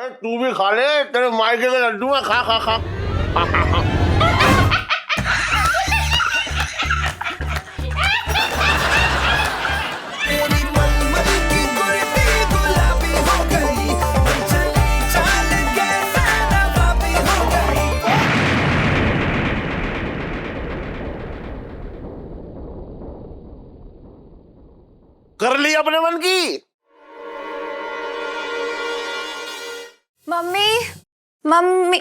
अरे तू भी खा ले, तेरे मायके के लड्डू है, खा खा खा। कर ली अपने मन की। मम्मी मम्मी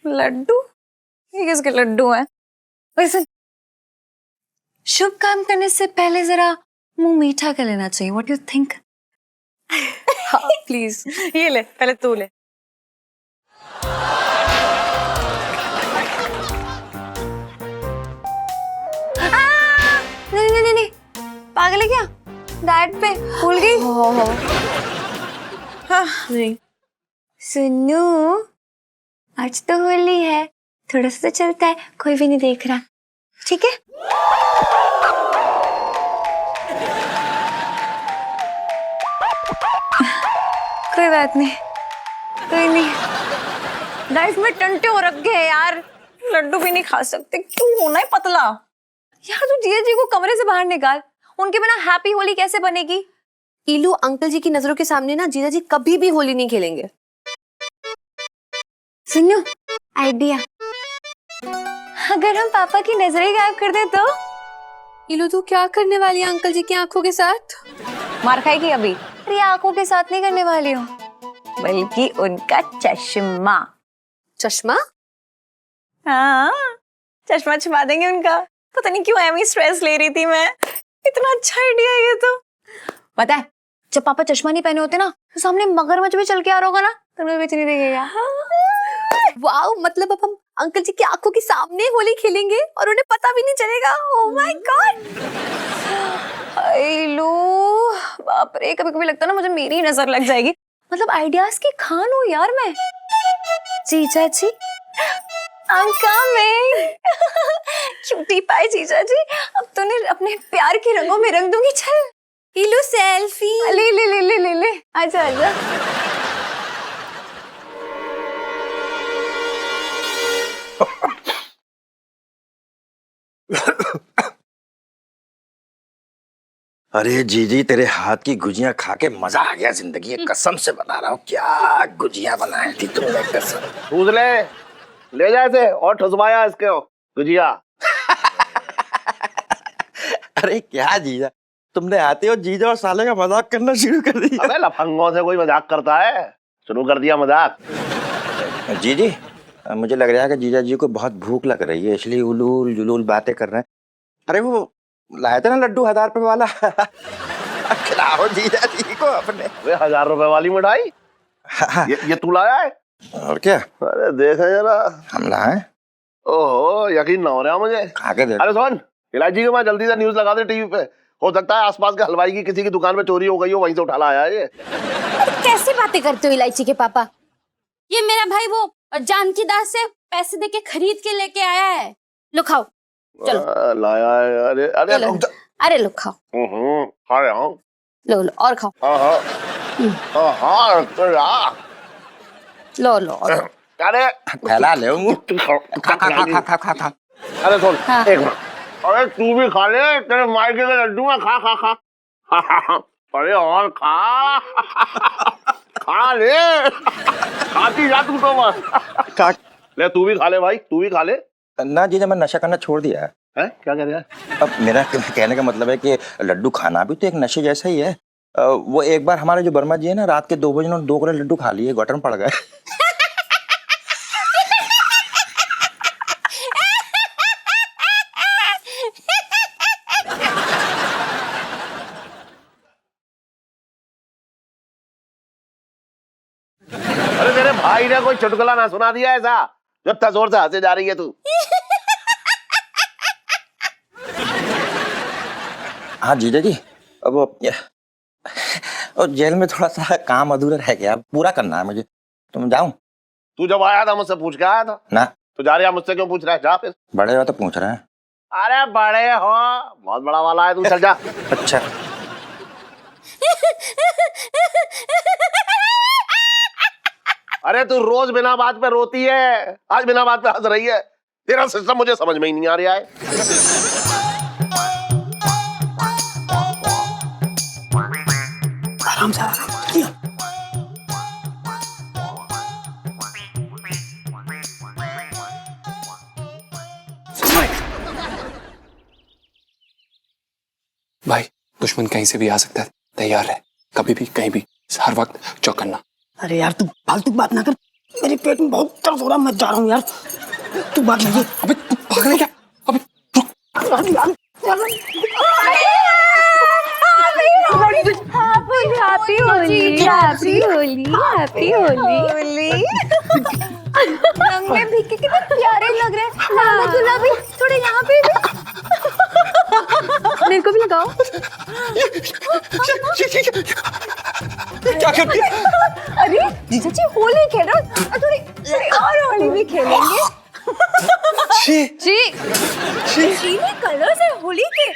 लड्डू, ये किसके लड्डू हैं? वैसे शुभ काम करने से पहले जरा मुंह मीठा कर लेना चाहिए। What you think? हाँ प्लीज। ये ले, पहले तू ले। नहीं नहीं नहीं, पागल है क्या? डाइट पे भूल गई। हाँ नहीं, सुनू, आज तो होली है, थोड़ा सा तो चलता है, कोई भी नहीं देख रहा, ठीक है? कोई बात नहीं, कोई नहीं। लाइफ में टंटे हो रखे हैं यार, लड्डू भी नहीं खा सकते, क्यों होना है पतला? यार तू जीजा जी को कमरे से बाहर निकाल, उनके बिना हैप्पी होली कैसे बनेगी? इलू, अंकल जी की नजरों के सामने ना जीजा जी कभी भी होली नहीं खेलेंगे। सुनो, आइडिया, अगर हम पापा की नजरें गायब कर दे तो? इलू, तू क्या करने वाली है अंकल जी की आंखों के साथ? मार खाएगी अभी। अरे आंखों के साथ नहीं करने वाली हूँ, बल्कि उनका चश्मा। चश्मा? हाँ, चश्मा छुपा देंगे उनका। पता नहीं क्यों एमी स्ट्रेस ले रही थी मैं। इतना अच्छा आइडिया है ये तो। पता है, जब पापा चश्मा नहीं पहने होते ना, तो सामने मगरमच्छ भी चल के आ रहा होगा ना, तो मुझे भी नहीं दिखेगा। वाओ, मतलब अब हम अंकल जी की आंखों के सामने होली खेलेंगे और उन्हें पता भी नहीं चलेगा। Oh my God. लो बाप रे, कभी कभी लगता है ना मुझे मेरी नजर लग जाएगी। मतलब आइडियाज की खान हूँ यार मैं। जीजा जी, I'm coming। क्यूटी पाई जीजा जी, अब तूने अपने प्यार के रंगों में रंग दूंगी। चल इलू, सेल्फी ले ले ले ले ले ले, आजा आजा। अरे जीजी, तेरे हाथ की गुजिया खा के मजा आ गया जिंदगी, कसम से बता रहा हूँ। क्या गुजिया बनाई थी तुमने, कसम। पूछ ले जाए थे और ठुसवाया इसके गुजिया। अरे क्या जीजा, तुमने आते हो जीजा और साले का मजाक करना शुरू कर दिया। अबे लफंगों से कोई मजाक करता है? शुरू कर दिया मजाक। जीजी, मुझे लग रहा है कि जीजा जी को बहुत भूख लग रही है, इसलिए उलूल जुलूल बातें कर रहे हैं। अरे वो लाए थे ना लड्डू 1000 रुपए वाला, खिलाओ जीजा जी को अपने। अबे 1000 रुपए वाली मिठाई? ये तू लाया है? और क्या? अरे देखा जरा। हम लाए। ओहो, यकीन ना हो रहा मुझे। खा के देख। अरे सुन, इलायची के बाद जल्दी से न्यूज लगा दे टीवी पे। हो सकता है आसपास के हलवाई की किसी की दुकान में चोरी हो गई हो, वहीं से उठा लाया है ये। कैसे बातें करते हो इलायची के पापा? ये मेरा भाई वो जानकी दास से पैसे देके खरीद के लेके आया है। लो खाओ, चलो। लाया है। अरे अरे अरे लो खाओ। खा रहा हूँ। लो लो और खाओ। लो लो और। अरे फैला ले मुंह। खा खा खा खा खा खा। अरे सुन, एक मिनट। अरे तू भी खा ले, तेरे मायके के लड्डू है, खा खा खा। अरे और खा। खा ले, खाती जा तू तो बस। ले तू भी खा ले भाई, तू भी खा ले। ना जीजा, मैं नशा करना छोड़ दिया है। हैं? क्या कह रहा है? अब मेरा कहने का मतलब है कि लड्डू खाना भी तो एक नशे जैसा ही है। वो एक बार हमारे जो वर्मा जी है ना, रात के 2 बजे उन्होंने 2 करोड़ लड्डू खा लिए, गटर में पड़ गए। अरे तेरे भाई ने कोई चुटकुला ना सुना दिया ऐसा, जो इतना जोर से हंसे जा रही है तू? हाँ जीजा जी, अब और जेल में थोड़ा सा काम अधूरा रह गया, पूरा करना है मुझे। तुम जाऊं? तू जब आया था मुझसे पूछ के आया था ना। तू जा रहा मुझसे क्यों पूछ रहा है? जा फिर। बड़े हो तो पूछ रहे हैं। अरे बड़े हो, बहुत बड़ा वाला है तू, चल जा। अच्छा। अरे तू रोज बिना बात पे रोती है, आज बिना बात पे हंस रही है। तेरा सिस्टम मुझे समझ में ही नहीं आ रहा है। आराम से भाई दुश्मन कहीं से भी आ सकता है, तैयार है कभी भी कहीं भी, हर वक्त चौकन्ना। अरे यार तू फालतू बात ना कर, मेरे पेट में बहुत दर्द हो रहा है, मैं जा रहा हूँ यार, तू बात नहीं। अबे तू पागल है क्या? अबे रुक। Happy Holi, happy Holi, happy Holi. रंग में भीगे कितने प्यारे लग रहे हैं। लाला दूल्हा भी थोड़े यहाँ पे भी। मेरे को भी लगाओ। क्या कर दिया? अरे जीजा जी होली खेल रहे हो, थोड़ी और होली भी खेलेंगे। छी जी पीले कलर्स है होली के।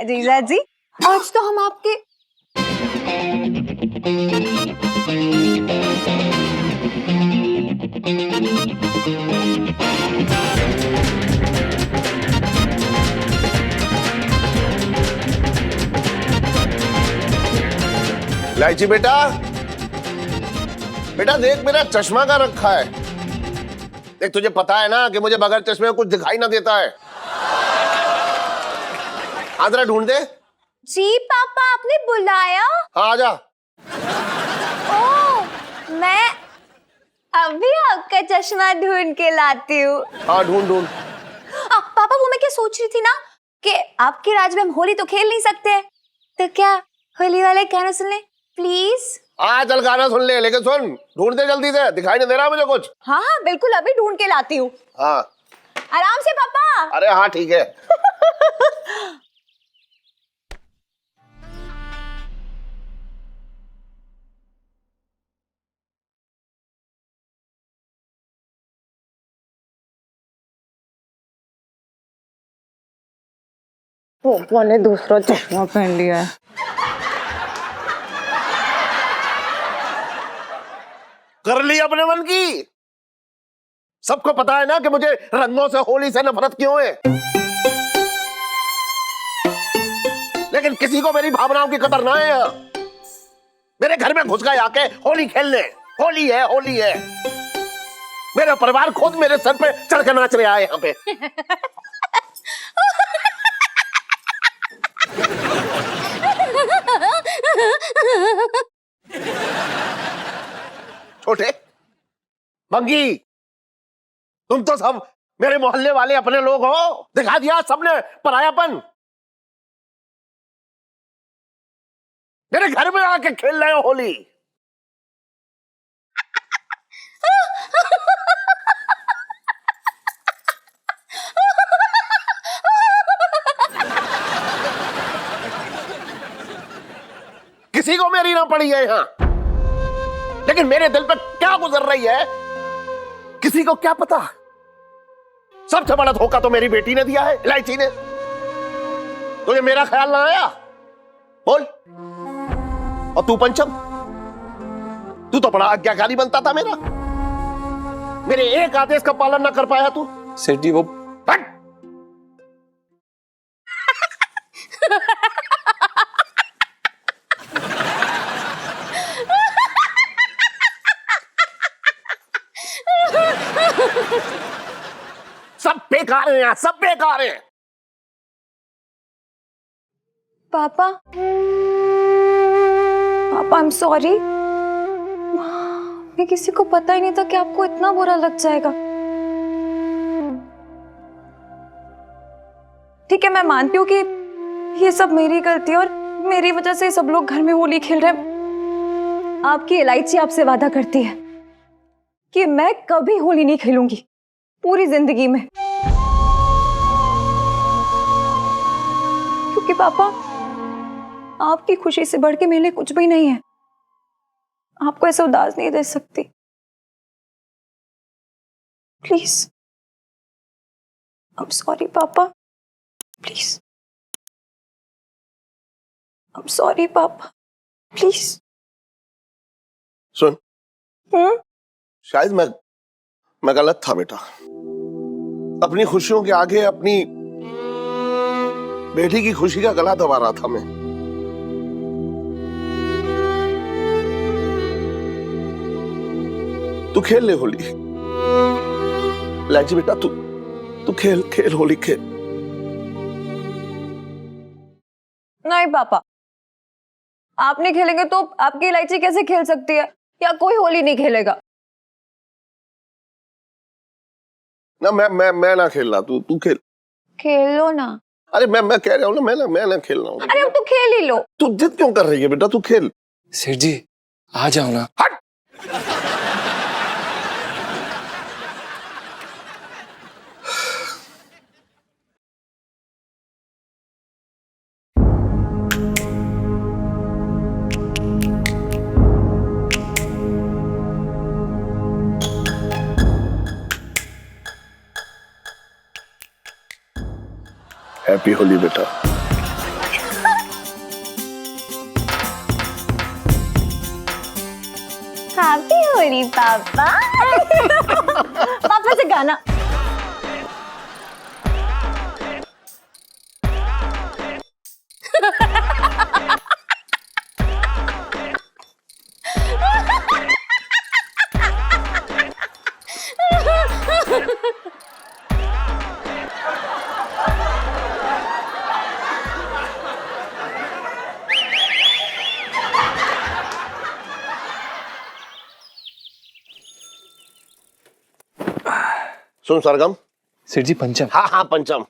जीजा जी आज तो हम आपके इलायची बेटा, बेटा देख मेरा चश्मा का रखा है। देख तुझे पता है ना कि मुझे बगैर चश्मे में कुछ दिखाई ना देता है। आदरा ढूंढ दे। जी पापा आपने बुलाया? हाँ आजा। ओह मैं अभी आपका चश्मा ढूंढ के लाती हूँ। हाँ ढूंढ ढूंढ। पापा वो मैं क्या सोच रही थी ना कि आपके राज में हम होली तो खेल नहीं सकते, तो क्या होली वाले गाना सुन ले प्लीज? हाँ चल गाना सुन ले, लेकिन सुन ढूंढ दे जल्दी से, दिखाई नहीं दे रहा मुझे कुछ। हाँ हाँ बिल्कुल अभी ढूंढ के लाती हूँ। हाँ आराम से पापा। अरे हाँ ठीक है। पोपो ने दूसरा चश्मा पहन लिया है। कर ली अपने मन की। सबको पता है ना कि मुझे रंगों से होली से नफरत क्यों है, लेकिन किसी को मेरी भावनाओं की कदर ना है। मेरे घर में घुस गए आके होली खेलने। होली है होली है। मेरा परिवार खुद मेरे सर पे चढ़ के नाच रहा है यहाँ पे। छोटे मंगी, तुम तो सब मेरे मोहल्ले वाले अपने लोग हो, दिखा दिया सबने परायापन। मेरे घर में आके खेल रहे हो होली। किसी को मेरी ना पड़ी है यहां, लेकिन मेरे दिल पे क्या गुजर रही है किसी को क्या पता। सबसे बड़ा धोखा तो मेरी बेटी ने दिया है, इलायची ने। तुझे मेरा ख्याल ना आया? बोल। और तू पंचम, तू तो बड़ा आज्ञाकारी बनता था मेरा। मेरे एक आदेश का पालन ना कर पाया तू। सेठ जी वो हट! सब बेकार हैं यहाँ, सब बेकार हैं। पापा पापा आई एम सॉरी। मैं किसी को पता ही नहीं था कि आपको इतना बुरा लग जाएगा। ठीक है मैं मानती हूँ कि ये सब मेरी गलती है और मेरी वजह से सब लोग घर में होली खेल रहे हैं। आपकी इलायची आपसे वादा करती है कि मैं कभी होली नहीं खेलूंगी पूरी जिंदगी में, क्योंकि पापा आपकी खुशी से बढ़ के मेरे लिए कुछ भी नहीं है। आपको ऐसे उदास नहीं दे सकती। प्लीज आई एम सॉरी पापा, प्लीज आई एम सॉरी पापा, प्लीज। सुन, शायद मैं गलत था बेटा। अपनी खुशियों के आगे अपनी बेटी की खुशी का गला दबा रहा था मैं। तू खेल ले होली। इलायची बेटा, तू खेल खेल होली खेल। नहीं पापा, आप नहीं खेलेंगे तो आपकी इलायची कैसे खेल सकती है? या कोई होली नहीं खेलेगा? ना मैं ना खेल रहा, तू खेल। खेल लो ना। अरे मैं कह रहा हूँ ना, मैं ना खेल रहा हूँ। अरे अब तो खेल ही लो। तू जिद क्यों कर रही है बेटा? तू खेल। सेठ जी आ जाओ ना। हट। हैप्पी होली बेटा। हैप्पी होली पापा। पापा से गाना। सुन सरगम। सेठ जी पंचम। हाँ पंचम,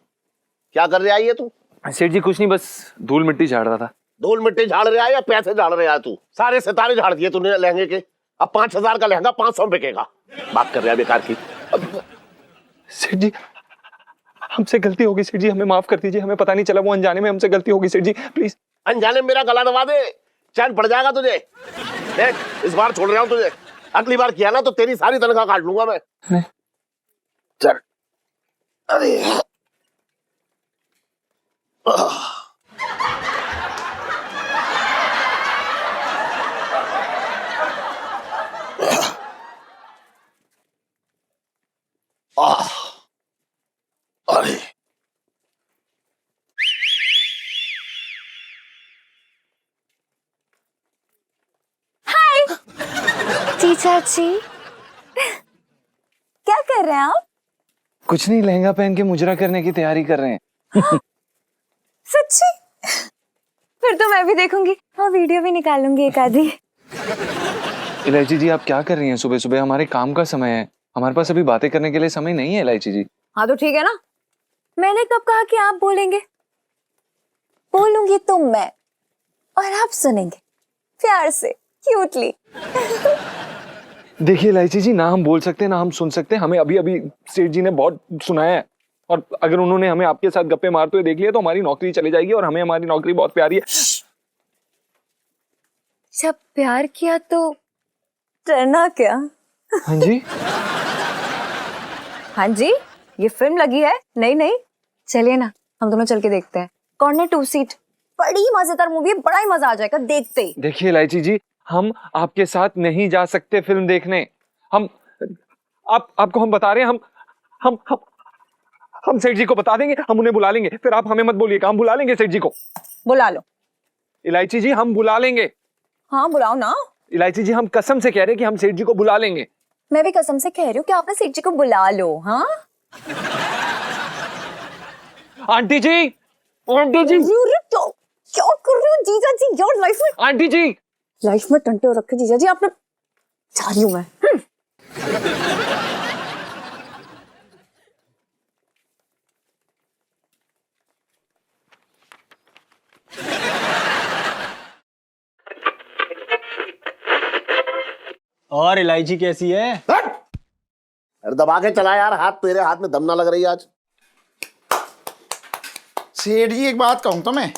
क्या कर रहा है ये तू? सेठ जी कुछ नहीं, बस धूल मिट्टी झाड़ रहा था। धूल मिट्टी झाड़ रहा है या पैसे झाड़ रहा है तू? सारे सितारे झाड़ दिए तूने लहंगे के। अब 5,000 का लहंगा 500 में बिकेगा। बात कर रहा है बेकार की। सेठ जी हमसे गलती होगी सेठ जी, हमें माफ कर दीजिए, हमें पता नहीं चला, वो अनजाने में हमसे गलती होगी सेठ जी, प्लीज। अनजाने में मेरा गला दबा दे, चैन पड़ जाएगा तुझे। देख इस बार छोड़ रहा हूँ तुझे, अगली बार किया ना तो तेरी सारी तनख्वाह काट लूंगा मैं। नहीं। चल। अरे अरे जीजा जी क्या कर रहे हैं आप? कुछ नहीं, लहंगा पहन के मुजरा करने की तैयारी कर रहे हैं। सच्ची? फिर तो मैं भी देखूंगी और वीडियो भी निकालूंगी एक आधी। इलायची जी आप क्या कर रही हैं सुबह सुबह? हमारे काम का समय है, हमारे पास अभी बातें करने के लिए समय नहीं है इलायची जी। हाँ तो ठीक है ना, मैंने कब कहा कि आप बोलेंगे? बोलूंगी तो मैं, और आप सुनेंगे प्यार से, क्यूटली। देखिए इलायची जी, ना हम बोल सकते ना हम सुन सकते, हमें अभी अभी सेठ जी ने बहुत सुनाया है, और अगर उन्होंने हमें आपके साथ गप्पे मारते हुए देख लिया तो हमारी नौकरी चली जाएगी, और हमें हमारी नौकरी बहुत प्यारी है। जब प्यार किया तो डरना क्या? हाँ जी। हाँ जी, ये फिल्म लगी है नई नई, चलिए ना हम दोनों चल के देखते हैं। कॉर्नर 2 सीट, बड़ी मजेदार मूवी है, बड़ा ही मजा आ जाएगा देखते ही। देखिए इलायची जी, हम आपके साथ नहीं जा सकते फिल्म देखने। आपको हम बता रहे हैं, हम सेठ जी को बता देंगे, हम उन्हें बुला लेंगे, फिर आप हमें मत बोलिएगा, हम बुला लेंगे सेठ जी को। बुला लो इलायची जी, हम बुला लेंगे। हाँ बुलाओ ना। इलायची जी हम कसम से कह रहे हैं कि हम सेठ जी को बुला लेंगे। मैं भी कसम से कह रही हूँ कि आपने सेठ जी को बुला लो। हाँ आंटी जी, आंटी जी, क्या कर रहे हो जीजा जी यार? लाइफ में, आंटी जी, लाइफ में टंटे हो रखे जीजा जी आपने। जा रही हूँ मैं। और इलायची कैसी है? अरे दबा के चला यार हाथ, तेरे हाथ में दम ना लग रही आज। सेठ जी एक बात कहूं तो मैं,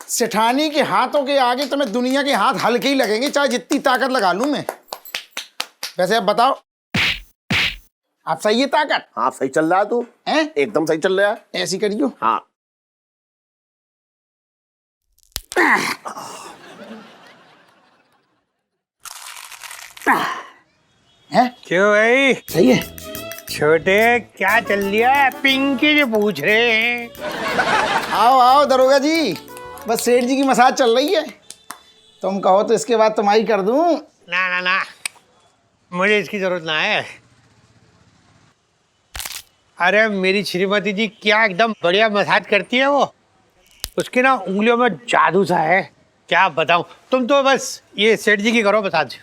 सेठानी के हाथों के आगे तो मैं दुनिया के हाथ हल्के ही लगेंगे, चाहे जितनी ताकत लगा लूं मैं। वैसे अब बताओ, आप सही है ताकत? हाँ सही चल रहा है तू, हैं? एकदम सही चल रहा है। ऐसी करियो। हाँ हैं? क्यों भाई? सही है। छोटे क्या चल रहा है? पिंकी जी पूछ रहे हैं। आओ आओ दरोगा जी, बस सेठ जी की मसाज चल रही है, तुम कहो तो इसके बाद तुम्हारी कर दूं। ना ना ना, मुझे इसकी जरूरत ना है। अरे मेरी श्रीमती जी क्या एकदम बढ़िया मसाज करती है वो, उसकी ना उंगलियों में जादू सा है, क्या बताऊं। तुम तो बस ये सेठ जी की करो मसाज।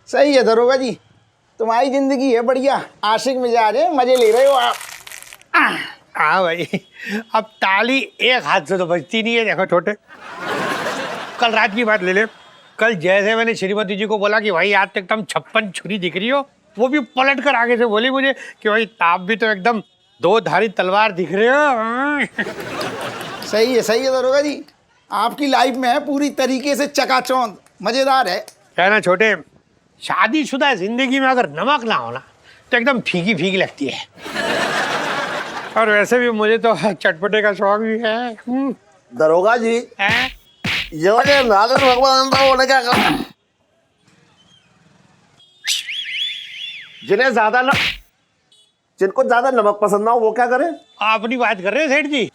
सही है दरोगा जी, तुम्हारी जिंदगी है बढ़िया, आशिक मिजाज है, मजे ले रहे हो आप। हाँ भाई, अब ताली एक हाथ से तो बजती नहीं है। देखो छोटे, कल रात की बात ले ले, कल जैसे मैंने श्रीमती जी को बोला कि भाई आज तो एकदम 56 छुरी दिख रही हो, वो भी पलट कर आगे से बोली मुझे कि भाई आप भी तो एकदम 2 धारी तलवार दिख रहे हो। सही है दरोगा जी, आपकी लाइफ में है पूरी तरीके से चकाचौंध, मजेदार है। क्या ना छोटे, शादीशुदा जिंदगी में अगर नमक ना हो ना तो एकदम फीकी फीकी लगती है। और वैसे भी मुझे तो चटपटे का शौक भी है। दरोगा जी, हैं? ये नागर भगवान था, उन्हें क्या कहा? जिनको ज्यादा नमक पसंद ना हो वो क्या करें? आप नहीं बात कर रहे सेठ जी?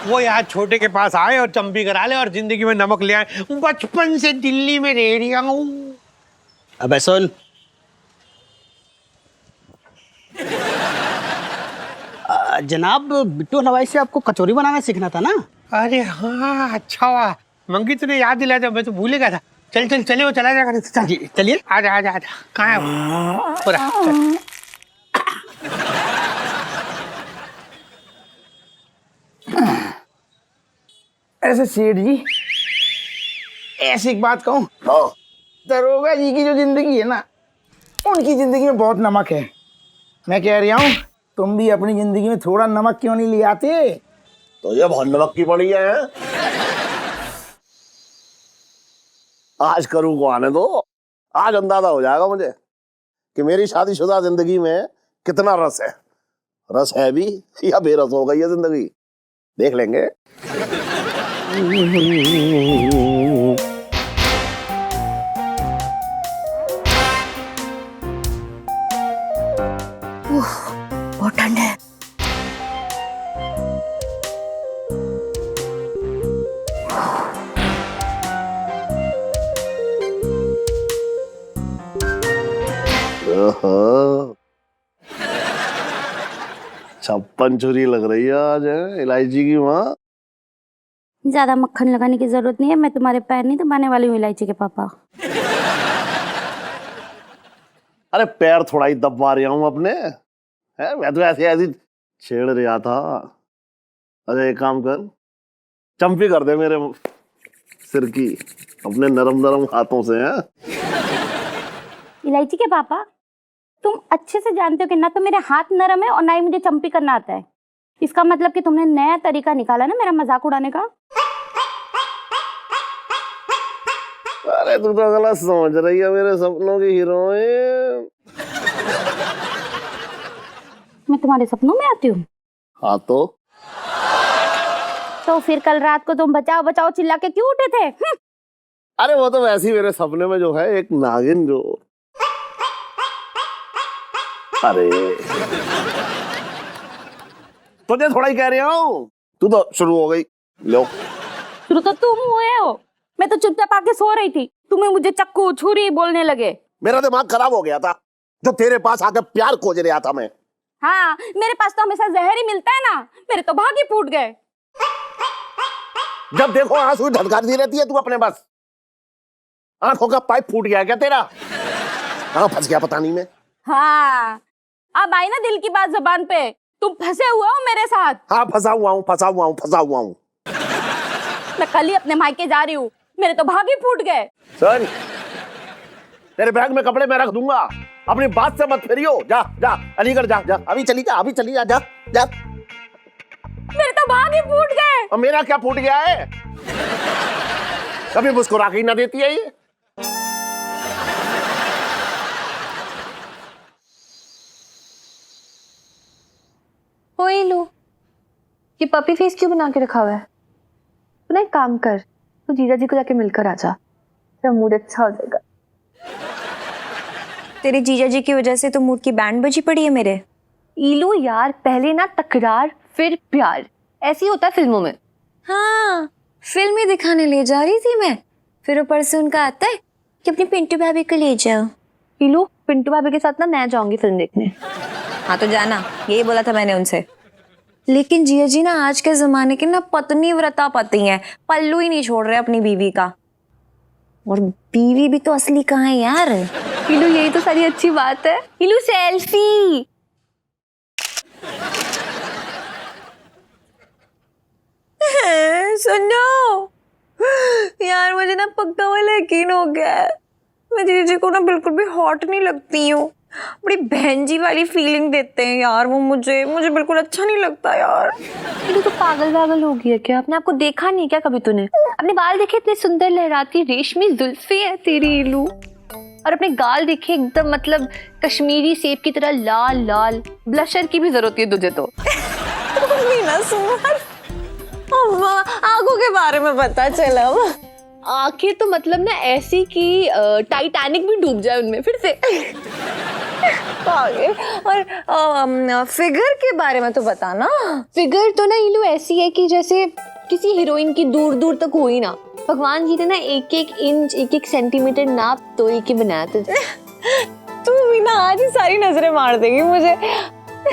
वो यहाँ छोटे के पास आए और चंपी करा ले और जिंदगी में नमक ले आए। बचपन से दिल्ली में रह रही हूँ। अबे सुन, जनाब बिट्टू हलवाई से आपको कचौरी बनाना सीखना था ना? अरे हाँ, अच्छा हुआ मंगी तूने याद दिलाया था, मैं तो भूल गया था। चल चल चले, वो चला जाएगा। चल चलिए। आजा आजा आजा, कहाँ है वो? पूरा चल। ऐसे सेठ जी, ऐसी एक बात कहूं, हाँ। दरोगा जी की जो जिंदगी है ना, उनकी जिंदगी में बहुत नमक है। मैं कह रहा हूँ तुम भी अपनी जिंदगी में थोड़ा नमक क्यों नहीं ले आते? तो ये बहुत नमक की पड़ी है। आज करूँ को आने दो, आज अंदाजा हो जाएगा मुझे कि मेरी शादीशुदा जिंदगी में कितना रस है। रस है भी या बेरस हो गई है जिंदगी, देख लेंगे। बहुत ठंड है। ओहो, 56 छुरी लग रही है आज, है इलायची की माँ। ज्यादा मक्खन लगाने की जरूरत नहीं है, मैं तुम्हारे पैर नहीं दबाने वाली हूँ इलायची के पापा। अरे पैर थोड़ा ही दबा रहा हूँ अपने, है मैं तो ऐसे ऐसी छेड़ रहा था। अरे एक काम कर, चंपी कर दे मेरे सिर की अपने नरम नरम हाथों से। है इलायची के पापा, तुम अच्छे से जानते हो कि ना तो मेरे हाथ नरम है और ना ही मुझे चंपी करना आता है। इसका मतलब कि तुमने नया तरीका निकाला ना मेरा मजाक उड़ाने का। अरे तू तो गलत समझ रही है मेरे सपनों की हीरोइन। मैं तुम्हारे सपनों में आती हूँ? हाँ तो फिर कल रात को तुम बचाओ बचाओ चिल्ला के क्यों उठे थे? अरे वो तो वैसे ही मेरे सपने में जो है एक नागिन जो, अरे तुझे थोड़ा ही कह रही हूँ, तू तो शुरू हो गई। लो, शुरू तो तुम हुए हो, मैं तो चुपचाप आके सो रही थी, तुम्हें मुझे चक्कू छुरी बोलने लगे। मेरा दिमाग खराब हो गया था जब तेरे पास आकर प्यार खोज रहा था मैं। हाँ, मेरे पास तो हमेशा जहर ही मिलता है ना, मेरे तो भाग ही फूट गए। जब देखो आंसू ढलकारती रहती है तू अपने, बस आंखों का पाइप फूट गया क्या तेरा? कहाँ फंस गया पता नहीं मैं। हाँ, अब आई ना दिल की बात जुबान पे, तुम फंसे हुए हो मेरे साथ। हाँ फंसा हुआ हूँ। मैं कल ही अपने मायके जा रही हूँ, मेरे तो भाग ही फूट गए। सर, तेरे बैग में कपड़े मैं रख दूंगा, अपनी बात से मत फिरियो। जा जा अलीगढ़ जा, अभी चली जा जा। मेरे तो भाग ही फूट गए। और मेरा क्या फूट गया है? कभी मुस्कुरा के ही ना देती है ये। ओए लो, ये पपी फेस क्यों बना के रखा हुआ है? तो ना एक काम कर, तो जीजा जी को जाके मिलकर आ जा, तेरा मूड अच्छा हो जाएगा। तेरे जीजा जी की वजह से तो मूड की बैंड बजी पड़ी है मेरे। इलू यार, पहले ना तकरार फिर प्यार, ऐसे ही होता है फिल्मों में। हाँ, फिल्म ही दिखाने ले जा रही थी मैं, फिर ऊपर से उनका आता है कि अपनी पिंटू भाभी को ले जाओ। इलू, पिंटू भाभी के साथ ना मैं जाऊंगी फिल्म देखने। हाँ तो जाना, यही बोला था मैंने उनसे। लेकिन जिया जी ना आज के जमाने के ना पत्नी व्रता पति हैं, पल्लू ही नहीं छोड़ रहे अपनी बीवी का। और बीवी भी तो असली कहाँ है यार। इलू, यही तो सारी अच्छी बात है। इलू, सेल्फी। सुनो यार, मुझे ना पक्का वाला यकीन हो गया है, मैं जीजा जी को ना बिल्कुल भी हॉट नहीं लगती हूँ। बड़ी बहन जी वाली फीलिंग देते हैं यार वो मुझे बिल्कुल अच्छा नहीं लगता यार। इलू, तो पागल हो गई है क्या? अपने आपको देखा नहीं क्या कभी तूने? अपने बाल देखे, इतने सुंदर लहराती रेशमी जुल्फी है तेरी इलू। और अपने गाल देखे, एकदम मतलब कश्मीरी सेब की तरह लाल लाल। ब्लशर की भी जरूरत है तुझे तो। मीना सुमन, आंखों के बारे में पता चला। आंखें तो मतलब ना ऐसी कि टाइटैनिक भी डूब जाए उनमें फिर से। और फिगर के बारे में तो बताना। फिगर तो ना इलू ऐसी है कि जैसे किसी हीरोइन की दूर दूर तक हो ही ना। भगवान जी ने ना एक एक इंच, एक एक सेंटीमीटर नाप तो ही बनाया तुझे। तू मीना आज ही सारी नजरें मार देगी मुझे।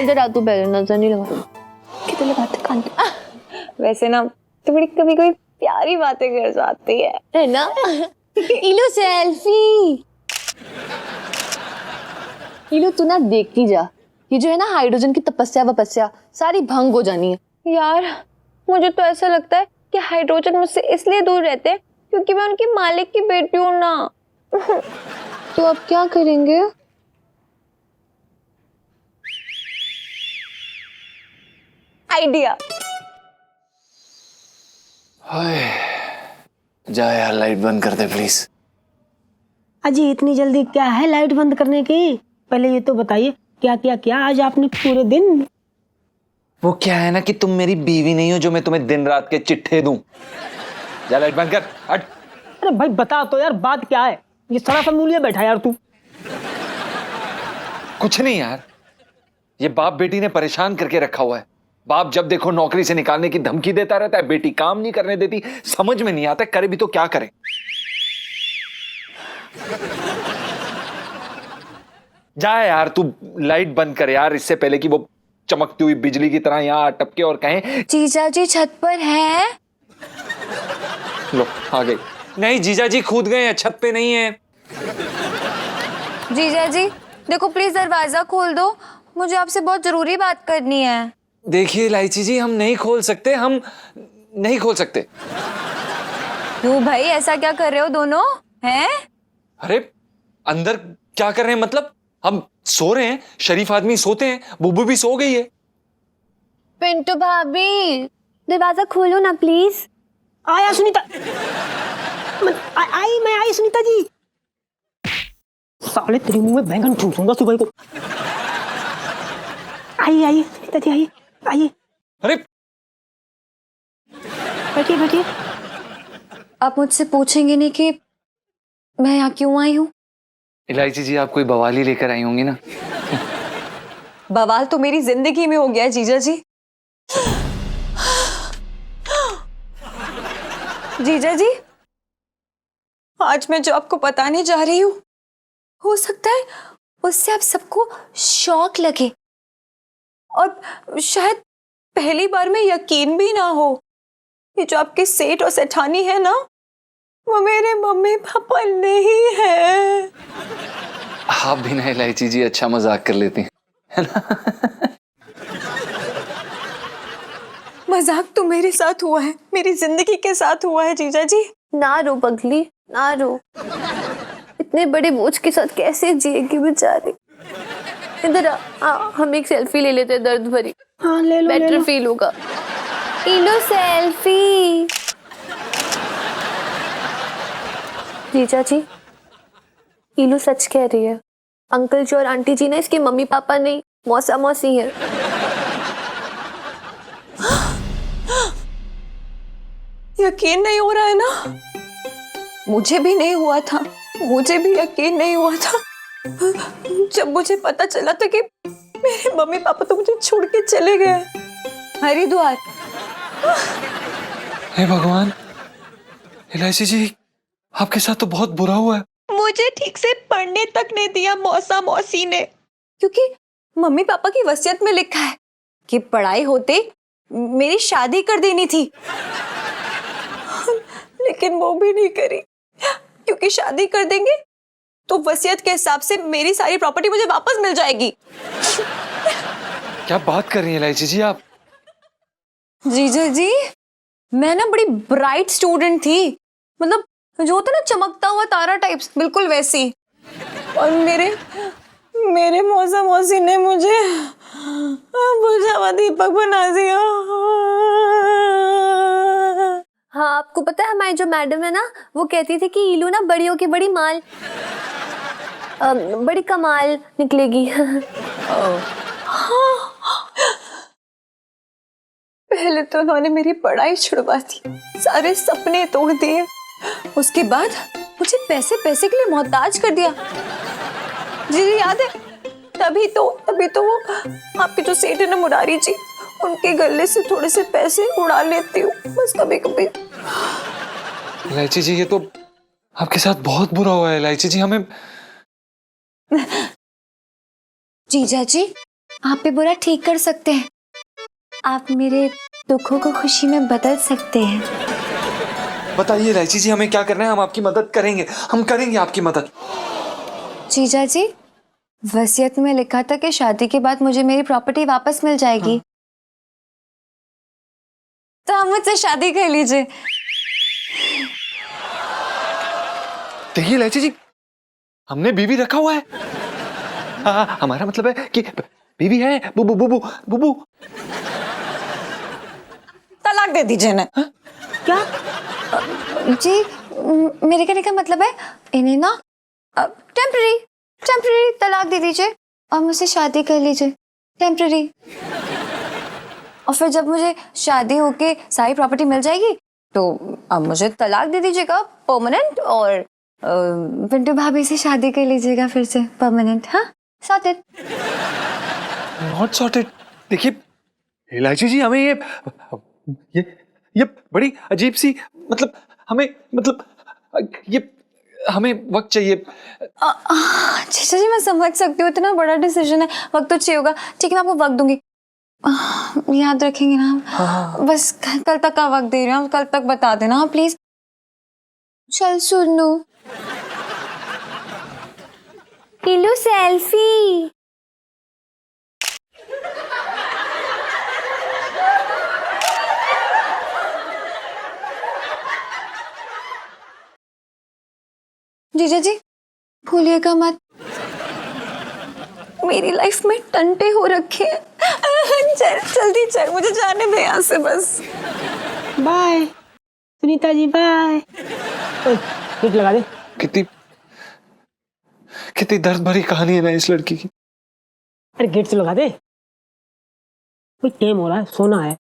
इधर आ, तू पहले नजर नहीं लगा कितने लगाते कान पे। वैसे ना तो बड़ी कभी कभी प्यारी बातें कर जाती है ना। इलू, सेल्फी। इलू, तू ना देखती जा, ये जो है ना हाइड्रोजन की तपस्या सारी भंग हो जानी है। यार मुझे तो ऐसा लगता है कि हाइड्रोजन मुझसे इसलिए दूर रहते हैं क्योंकि मैं उनकी मालिक की बेटी हूँ ना। तो अब क्या करेंगे? आइडिया। जा यार, लाइट बंद कर दे प्लीज। अजी इतनी जल्दी क्या है लाइट बंद करने की? पहले ये तो बताइए क्या क्या क्या आज आपने पूरे दिन? वो क्या है ना कि तुम मेरी बीवी नहीं हो जो मैं तुम्हें दिन रात के चिट्ठे दूं। जा लाइट बंद कर, हट। अरे भाई बता तो यार, बात क्या है? ये सारा सब मूल्य बैठा यार तू। कुछ नहीं यार, ये बाप बेटी ने परेशान करके रखा हुआ है। बाप जब देखो नौकरी से निकालने की धमकी देता रहता है, बेटी काम नहीं करने देती। समझ में नहीं आता करे भी तो क्या करें। जा यार, तू लाइट बंद कर यार, इससे पहले कि वो चमकती हुई बिजली की तरह यहाँ टपके और कहें जीजा जी छत पर है। लो आ गई। नहीं, जीजा जी कूद गए हैं, छत पे नहीं है। जीजा जी देखो प्लीज दरवाजा खोल दो, मुझे आपसे बहुत जरूरी बात करनी है। देखिए इलायची जी, हम नहीं खोल सकते, हम नहीं खोल सकते। क्यों भाई, ऐसा क्या कर रहे हो दोनों हैं? अरे अंदर क्या कर रहे हैं मतलब? हम सो रहे हैं, शरीफ आदमी सोते हैं, बुब्बू भी सो गई है। पिंटू भाभी, दरवाजा खोलो ना प्लीज। आया सुनीता। मैं आई सुनीता जी। साले तेरे मुंह में बैंगन ठूसूंगा सुबह को। आइए सुनीता जी, आइए। अरे बैठिए। आप मुझसे पूछेंगे नहीं कि मैं यहाँ क्यों आई हूँ? इलायची जी, आप कोई बवाली लेकर आई होंगी ना? बवाल तो मेरी जिंदगी में हो गया है जीजा जी। जीजा जी, आज मैं जो आपको बताने जा रही हूँ, हो सकता है उससे आप सबको शॉक लगे और शायद पहली बार में यकीन भी ना हो। ये जो आपके सेठ और सेठानी है ना, वो मेरे मम्मी पापा नहीं है। आप भी ना इलायची जी अच्छा मजाक कर लेती हैं, है ना? मजाक तो मेरे साथ हुआ है, मेरी जिंदगी के साथ हुआ है जीजा जी। ना रो पगली, ना रो। इतने बड़े बोझ के साथ कैसे जिएगी बेचारी। इधर आ, हम एक सेल्फी ले लेते हैं दर्द भरी। हाँ ले लो, बेटर फील होगा। इलो सेल्फी। जीजा जी, इलू सच कह रही है। अंकल जी और आंटी जी ने इसके मम्मी पापा नहीं, मौसा मौसी है। यकीन नहीं हो रहा है ना? मुझे भी नहीं हुआ था, मुझे भी यकीन नहीं हुआ था जब मुझे पता चला था कि मेरे मम्मी पापा तो मुझे छोड़ के चले गए हरिद्वार। हे भगवान, इलायची जी आपके साथ तो बहुत बुरा हुआ है। मुझे ठीक से पढ़ने तक नहीं दिया मौसा मौसी ने, क्योंकि मम्मी पापा की वसीयत में लिखा है कि पढ़ाई होते मेरी शादी कर देनी थी, लेकिन वो भी नहीं करी, क्योंकि शादी कर देंगे तो वसीयत के हिसाब से मेरी सारी प्रॉपर्टी मुझे वापस मिल जाएगी। क्या बात कर रही हैं इलायची जी आप? जीजा जी, मैं ना बड़ी ब्राइट स्टूडेंट थी, मतलब जो होता ना चमकता हुआ तारा टाइप्स, बिल्कुल वैसी। और मेरे मौसा मौसी ने मुझे बुझा हुआ दीपक बना दिया। हाँ, आपको पता है हमारी जो मैडम है ना, वो कहती थी कि इलू ना बड़ियों की बड़ी माल, बड़ी कमाल निकलेगी। पहले तो उन्होंने मेरी पढ़ाई छुड़वा दी, सारे सपने तोड़ दिए, उसके बाद मुझे पैसे पैसे के लिए मोहताज कर दिया। जी याद है, तभी तो वो आपके जो सेठ है ना मुरारी जी, उनके गले से थोड़े से पैसे उड़ा लेती हूँ बस कभी कभी। इलायची जी ये तो आपके साथ बहुत बुरा हुआ है इलायची जी, हमें। जीजा जी, आप भी बुरा ठीक कर सकते हैं, आप मेरे दुखों को खुशी में बदल सकते हैं। बताइए इलायची जी हमें क्या करना है, हम आपकी मदद करेंगे, हम करेंगे आपकी मदद। जीजा जी, वसीयत में लिखा था कि शादी के बाद मुझे मेरी प्रॉपर्टी वापस मिल जाएगी। तो आप मुझसे शादी कर लीजिए। देखिए इलायची जी, हमने बीवी रखा हुआ है। हाँ, हमारा मतलब है कि बीवी है। बुबू बुबू बुबू तलाक दे दीजिए ना। क्या? जी, मेरे कहने का मतलब है इन्हें ना टेम्पररी तलाक दे दीजिए और मुझसे शादी कर लीजिए, टेम्पररी। और फिर जब मुझे शादी होके सारी प्रॉपर्टी मिल जाएगी तो अब मुझे तलाक दे दीजिएगा परमानेंट, और पिंटू भाभी से शादी कर लीजिएगा फिर से परमानेंट। हाँ, सॉर्टेड। Not sorted. देखिए इलायची जी, हमें ये बड़ी अजीब सी, मतलब हमें, मतलब ये हमें वक्त चाहिए। अच्छा जी, मैं समझ सकती हूँ, इतना बड़ा डिसीजन है, वक्त तो चाहिए होगा। ठीक है, मैं आपको वक्त दूंगी, याद रखेंगे ना। हाँ। बस कल तक का वक्त दे रही हूँ, कल तक बता देना हाँ प्लीज। चल सुनो, इलू सेल्फी। जीजा जी भूलिएगा मत, मेरी लाइफ में टंटे हो रखे हैं। चल जल्दी चल, मुझे जाने दे यहाँ से बस। Bye Sunita ji, bye. Gate लगा दे। कितनी दर्द भरी कहानी है ना इस लड़की की। अरे गेट से लगा दे, कोई टाइम हो रहा है, सोना है।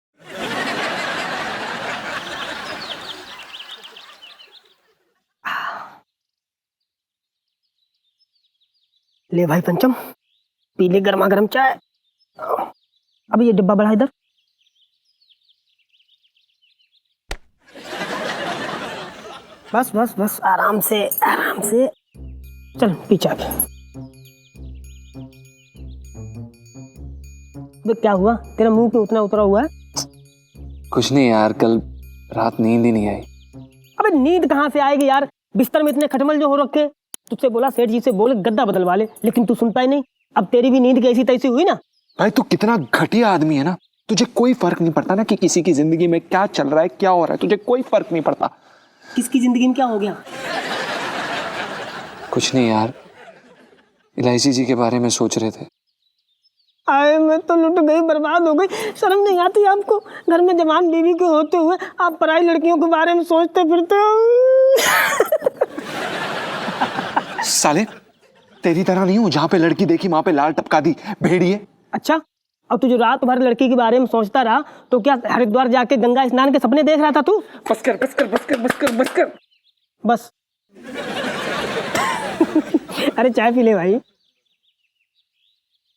ले भाई पंचम, पी ले गर्मा गर्म चाय। अब ये डिब्बा बढ़ा इधर। बस बस बस, आराम से आराम से। चल पीछे आके। अबे क्या हुआ, तेरा मुंह क्यों उतना उतरा हुआ है? कुछ नहीं यार, कल रात नींद ही नहीं आई। अबे नींद कहाँ से आएगी यार, बिस्तर में इतने खटमल जो हो रखे। तुझसे बोला सेठ जी से बोले गद्दा बदलवा ले, लेकिन तू सुनता ही नहीं। अब तेरी भी नींद कैसी तैसी हुई ना। भाई तू कितना घटिया आदमी है ना, तुझे कोई फर्क नहीं पड़ता ना कि किसी की जिंदगी में क्या चल रहा है, क्या हो रहा है, तुझे कोई फर्क नहीं पड़ता। किसकी जिंदगी में क्या हो गया? कुछ नहीं यार, इलायची जी के बारे में सोच रहे थे। आए मैं तो लुट गई, बर्बाद हो गई। शर्म नहीं आती आपको? घर में जवान बीवी के होते हुए आप पराई लड़कियों के बारे में सोचते फिरते हो। साले तेरी तरह नहीं हूं, जहां पे लड़की देखी वहां पे लाल टपका दी, भेड़िए। अच्छा, अब तू जो रात भर लड़की के बारे में सोचता रहा तो क्या हरिद्वार जाके गंगा स्नान के सपने देख रहा था तू? बस कर बस कर बस कर बस कर बस कर बस। अरे चाय पी ले भाई।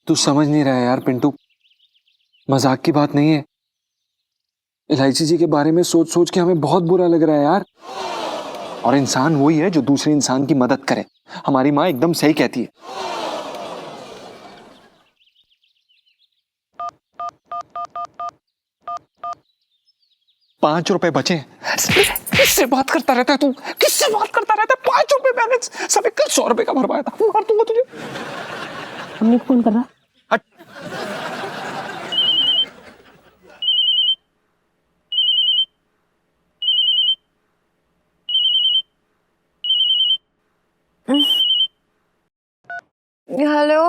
तू समझ नहीं रहा है यार पिंटू, मजाक की बात नहीं है। इलायची जी के बारे में सोच सोच के हमें बहुत बुरा लग रहा है यार। और इंसान वही है जो दूसरे इंसान की मदद करे। हमारी माँ एकदम सही कहती है। ₹5 बचे। किससे बात करता रहता है तू? किससे बात करता रहता है? ₹5 बैलेंस, सब कल ₹100 का भरवाया था। मार दूंगा तुझे। हमने फोन कर रहा। हट। हेलो।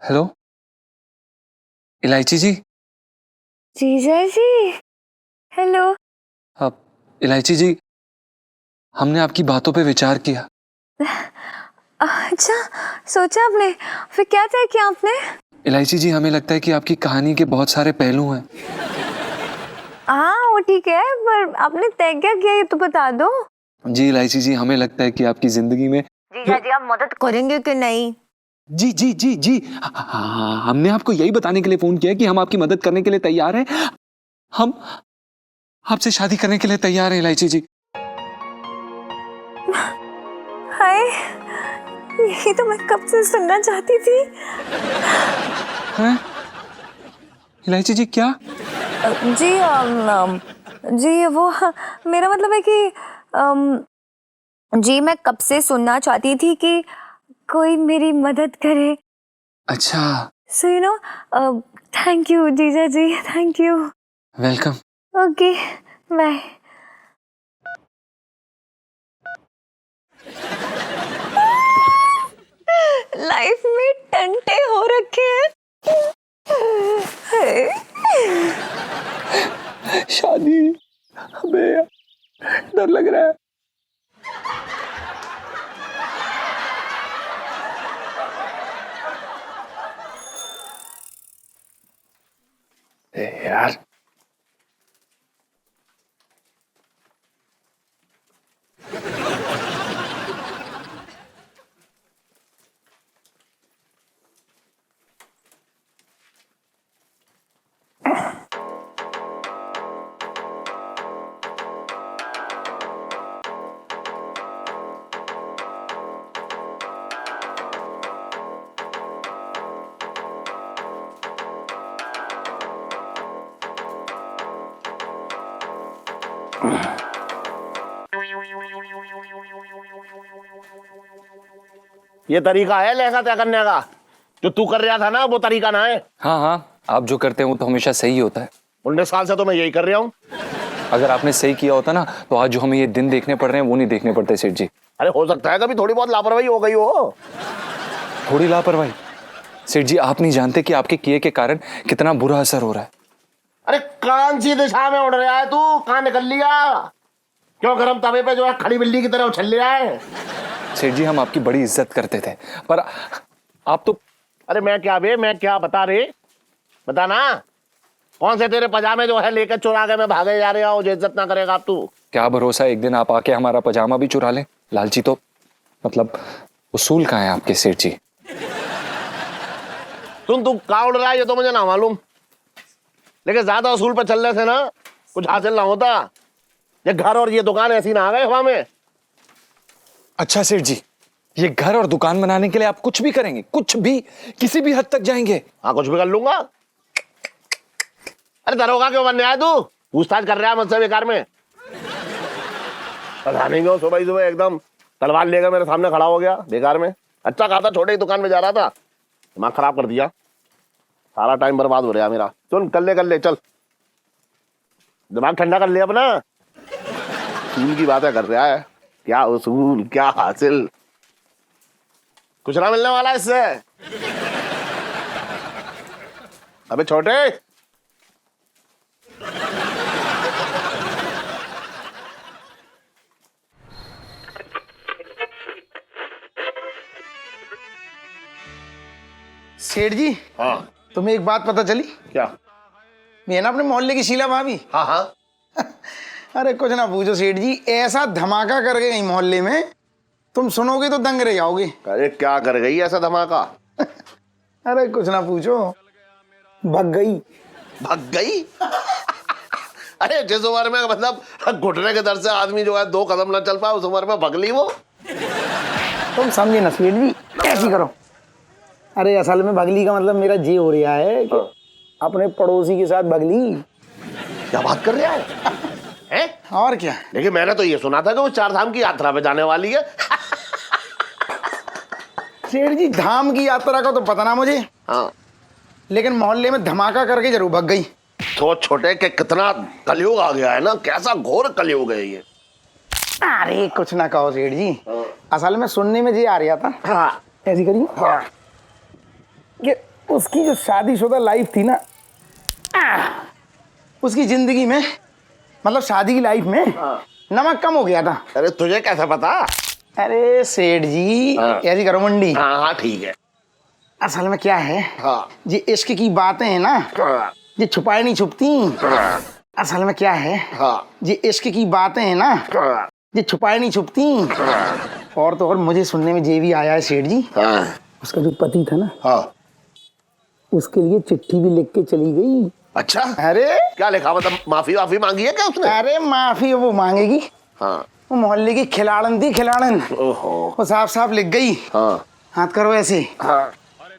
हेलो इलायची जी। जीजा जी। हेलो। अब इलायची जी, हमने आपकी बातों पे विचार किया। अच्छा, सोचा आपने? फिर क्या तय किया आपने? इलायची जी, हमें लगता है कि आपकी कहानी के बहुत सारे पहलू हैं। हाँ वो ठीक है, पर आपने तय क्या किया ये तो बता दो। जी इलायची जी, हमें लगता है कि आपकी जिंदगी में जीजा जी आप मदद करेंगे कि नहीं? जी जी जी जी, हाँ, हमने आपको यही बताने के लिए फोन किया कि हम आपकी मदद करने के लिए तैयार हैं। हम आपसे शादी करने के लिए तैयार हैं इलायची जी। हाय, यही तो मैं कब से सुनना चाहती थी। हैं? इलायची जी क्या? जी जी वो मेरा मतलब है कि जी मैं कब से सुनना चाहती थी कि कोई मेरी मदद करे। अच्छा। So you know, thank you जीजा जी, thank you. Welcome. Okay bye. Life में टंटे हो रखे हैं। शादी, हमें डर लग रहा है। यार ये तरीका है लहंगा तय करने का? जो तू कर रहा था ना वो तरीका ना है। हाँ हाँ, आप जो करते हैं वो तो हमेशा सही होता है। 19 साल से तो मैं यही कर रहा हूँ। अगर आपने सही किया होता ना तो आज जो हमें ये दिन देखने पड़ रहे हैं वो नहीं देखने पड़ते सेठ जी। अरे हो सकता है कभी थोड़ी बहुत लापरवाही हो गई हो। थोड़ी लापरवाही? सेठ जी आप नहीं जानते कि आपके किए के कारण कितना बुरा असर हो रहा है। अरे कौन सी दिशा में उड़ रहा है तू? कहाँ निकल लिया? क्यों गरम तवे पे जो है खड़ी बिल्ली की तरह उछल रहा है? सेठ जी हम आपकी बड़ी इज्जत करते थे पर आप तो। अरे मैं क्या बे, मैं क्या बता रे, बता ना। कौन से तेरे पजामे जो है लेकर चुरा के मैं भागे जा रहा हूँ जो इज्जत ना करेगा आप तू? क्या भरोसा एक दिन आप आके हमारा पजामा भी चुरा लें। लालची तो मतलब उसूल कहाँ है आपके सेठ जी? तू कहाँ उड़ रहा है ये तो मुझे ना मालूम, लेकिन ज्यादा उसूल पर चलने से ना कुछ हासिल ना होता। ये घर और ये दुकान ऐसी ना आ गए हवा में। अच्छा सेठ जी, ये घर और दुकान बनाने के लिए आप कुछ भी करेंगे? कुछ भी, किसी भी हद तक जाएंगे? हाँ कुछ भी कर लूंगा। अरे दरोगा क्यों बनने आया तू? पूछताछ कर रहा है मुझसे बेकार में? पता नहीं क्यों सुबह ही सुबह एकदम तलवार लेकर मेरे सामने खड़ा हो गया बेकार में। अच्छा खाता छोटे ही दुकान में जा रहा था, दिमाग खराब कर दिया। सारा टाइम बर्बाद हो रहा मेरा। सुन कर ले चल, दिमाग ठंडा कर ले अपना। उसूल की बातें कर रहा है, क्या उसूल क्या हासिल, कुछ ना मिलने वाला इससे। अबे छोटे, सेठ जी, हाँ तुम्हें एक बात पता चली? क्या? मैं ना अपने मोहल्ले की शीला भाभी। हाँ हाँ अरे कुछ ना पूछो सेठ जी, ऐसा धमाका कर गई मोहल्ले में, तुम सुनोगे तो दंग रह जाओगे। अरे क्या कर गई ऐसा धमाका? अरे कुछ ना पूछो, भग गई। भाग गई? अरे जिस उम्र में मतलब घुटने के दर्द से आदमी जो है 2 कदम ना चल पाए, उस उम्र में भगली वो। तुम समझे ना सेठ जी, ऐसी करो। अरे असल में भगली का मतलब मेरा ये हो रहा है कि अपने पड़ोसी के साथ भगली। क्या बात कर रहा है? हैं? और क्या। लेकिन मैंने तो ये सुना था कि वो 4 धाम की यात्रा पे जाने वाली है। सेठ जी धाम की यात्रा का तो पता ना मुझे, हाँ, लेकिन मोहल्ले में धमाका करके जरूर भग गई। तो छोटे के कितना कलयुग आ गया है ना, कैसा घोर कलयुग है ये। अरे कुछ ना कहो सेठ जी, असल में सुनने में ये आ रहा था। हाँ, ऐसी करिए कि उसकी जो शादीशुदा लाइफ थी ना, उसकी जिंदगी में मतलब शादी की लाइफ में नमक कम हो गया था। अरे तुझे कैसे पता? अरे सेठ जी ऐसी करो मंडी। हाँ हाँ ठीक है। असल में क्या है, हाँ ये इश्क की बातें हैं ना, हाँ ये छुपाई नहीं छुपती। असल में क्या है, हाँ ये इश्क की बातें हैं ना, हाँ ये छुपाई नहीं छुपती। और तो और मुझे सुनने में ये भी आया है सेठ जी, हाँ उसका जो पति था ना, हाँ। उसके लिए चिट्ठी भी लिख के चली गई। अच्छा, अरे क्या लिखा? मतलब माफी वाफी मांगी है क्या उसने? अरे माफी वो मांगेगी, हाँ। वो मोहल्ले की खिलाड़न थी, खिलाड़न। ओहो। वो साफ साफ लिख गई। हाँ हाथ करो ऐसे। हाँ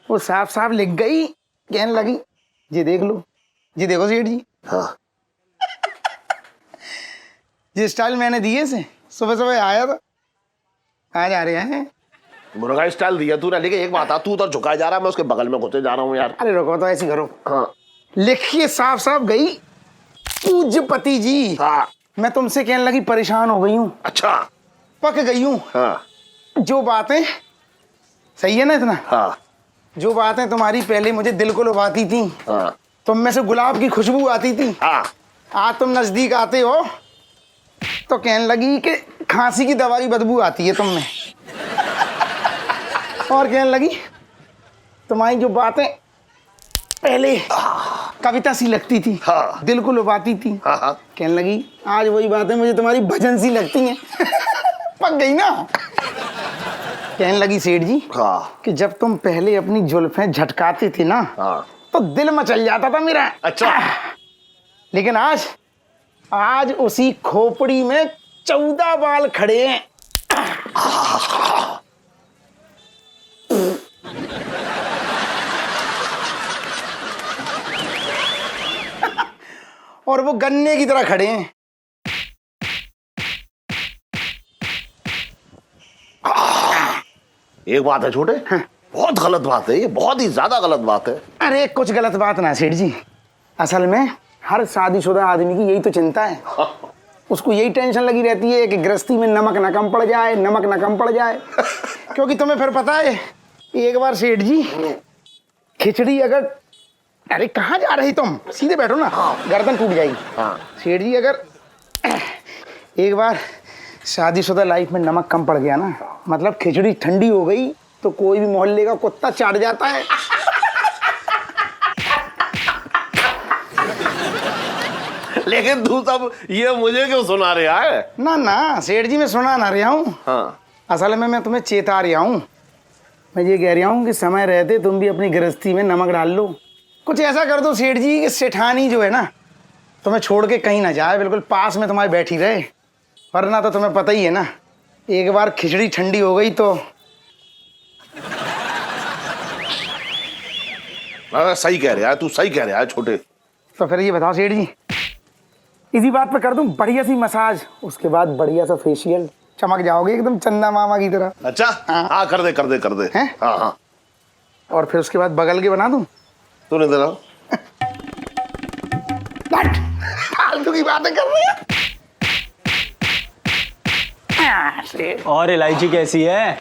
वो साफ साफ लिख गई, कहने लगी ये देख लो, ये देखो सेठ जी, हाँ। ये स्टाइल मैंने दिए से, सुबह सुबह आया था, आज आ रहे हैं। मुर्गा स्टाइल दिया तूने, लेकिन एक बात, तू तो झुकाया जा रहा है, मैं उसके बगल में घुसे जा रहा हूँ यार। अरे रुको तो ऐसी करो। हाँ लिखिए साफ साफ गई, पूज्य पति जी, हाँ। मैं तुमसे कहने लगी परेशान हो गई हूँ, अच्छा। पक गई हूँ। हाँ जो बातें, सही है ना इतना, हाँ जो बातें तुम्हारी पहले मुझे दिल को लुभाती थी, हाँ तुम में से गुलाब की खुशबू आती थी, हाँ। आज तुम नजदीक आते हो तो कहने लगी कि खांसी की दवा की बदबू आती है तुम में। और कहने लगी तुम्हारी जो बातें पहले कविता सी लगती थी, हाँ। दिल को लुभाती थी, हाँ हाँ। कहने लगी आज वही बातें मुझे तुम्हारी भजन सी लगती हैं। पक गई ना। कहने लगी सेठ जी हाँ कि जब तुम पहले अपनी जुल्फें झटकाते थे ना, हाँ। तो दिल मचल जाता था मेरा। अच्छा। लेकिन आज उसी खोपड़ी में 14 बाल खड़े हैं। और वो गन्ने की तरह खड़े हैं। एक बात है छोटे, बहुत गलत बात है ये, बहुत ही ज्यादा गलत बात है। अरे कुछ गलत बात ना सेठ जी, असल में हर शादीशुदा आदमी की यही तो चिंता है। उसको यही टेंशन लगी रहती है कि गृहस्थी में नमक ना कम पड़ जाए, नमक ना कम पड़ जाए। क्योंकि तुम्हें फिर पता है, एक बार सेठ जी खिचड़ी अगर, अरे कहाँ जा रही तुम, सीधे बैठो ना, गर्दन टूट जाएगी। सेठ जी अगर एक बार शादीशुदा लाइफ में नमक कम पड़ गया ना, मतलब खिचड़ी ठंडी हो गई, तो कोई भी मोहल्ले का कुत्ता चाट जाता है। लेकिन तू सब ये मुझे क्यों सुना रहा है? ना ना सेठ जी मैं सुना ना रहा हूँ, हाँ। असल में मैं तुम्हें चेता रहा हूँ। मैं ये कह रहा हूँ कि समय रहते तुम भी अपनी गृहस्थी में नमक डाल लो। कुछ ऐसा कर दो सेठ जी कि सेठानी जो है ना, तुम्हें छोड़ के कहीं ना जाए, बिल्कुल पास में तुम्हारी बैठी रहे। वरना तो तुम्हें पता ही है ना, एक बार खिचड़ी ठंडी हो गई तो। सही कह रहा है तू, सही कह रहा है छोटे। तो फिर ये बताओ सेठ जी, इसी बात पे कर दूं बढ़िया सी मसाज, उसके बाद बढ़िया सा फेशियल, चमक जाओगे एकदम चंदा मामा की तरह। अच्छा हाँ कर दे कर दे कर दे। हैं? हाँ हाँ। और फिर उसके बाद बगल के बना दूं। तूने देना फालतू की बातें कर रही है। और इलायची कैसी है?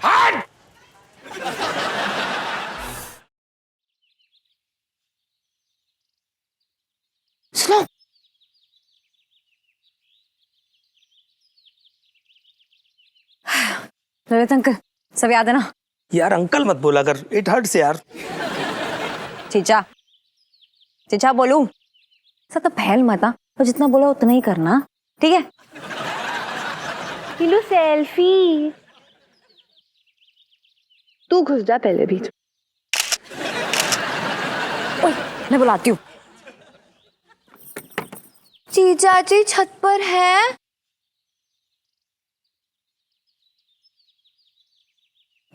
ललित अंकल, सब याद है ना? यार अंकल मत बोला कर, इट हर्ट्स यार। चीचा, चीचा बोलूं? सब तो फैल मत, और जितना बोला उतना ही करना, ठीक है? लो सेल्फी। तू घुस जा पहले भी। मैं बुलाती हूँ। जीजा जी छत पर है?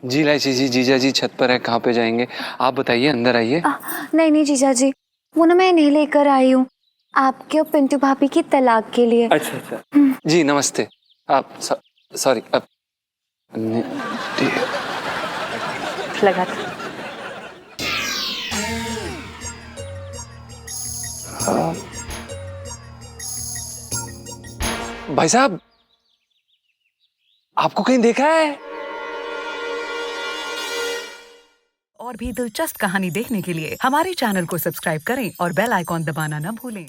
जी इलायची जी, जीजा जी छत पर है, कहाँ पे जाएंगे आप बताइए, अंदर आइए। नहीं नहीं जीजा जी, वो ना मैं इन्हें लेकर आई हूँ आपके और पिंटू भाभी की तलाक के लिए। अच्छा अच्छा जी नमस्ते। आप सॉरी अब लगा था। भाई साहब आपको कहीं देखा है? और भी दिलचस्प कहानी देखने के लिए हमारे चैनल को सब्सक्राइब करें और बेल आइकॉन दबाना न भूलें।